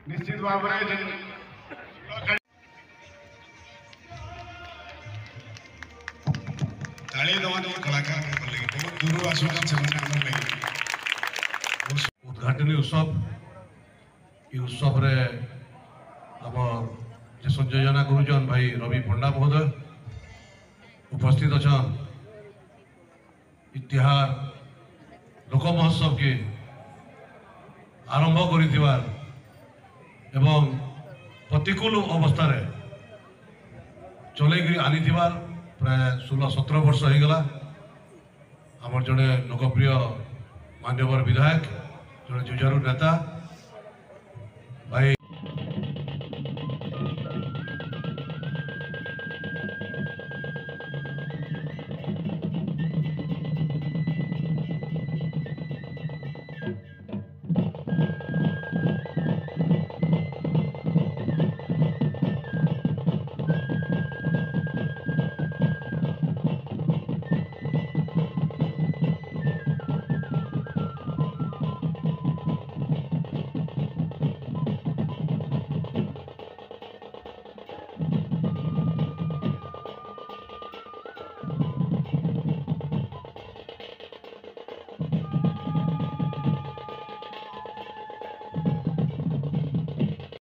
निश्चित भाव में ताली दवानी कलाकार बहुत दूर आसुचन से उद्घाटनी उत्सव ये उत्सव रे आमर जे संयोजना गुरुजन भाई रवि पंडा महोदय उपस्थित अच्छा इतिहार लोक महोत्सव के आरंभ कर प्रतिकूल अवस्था चलैक आनी प्राय 16-17 वर्ष हो गला आमर जड़े लोकप्रिय मान्यवर विधायक जड़े जुझारू नेता भाई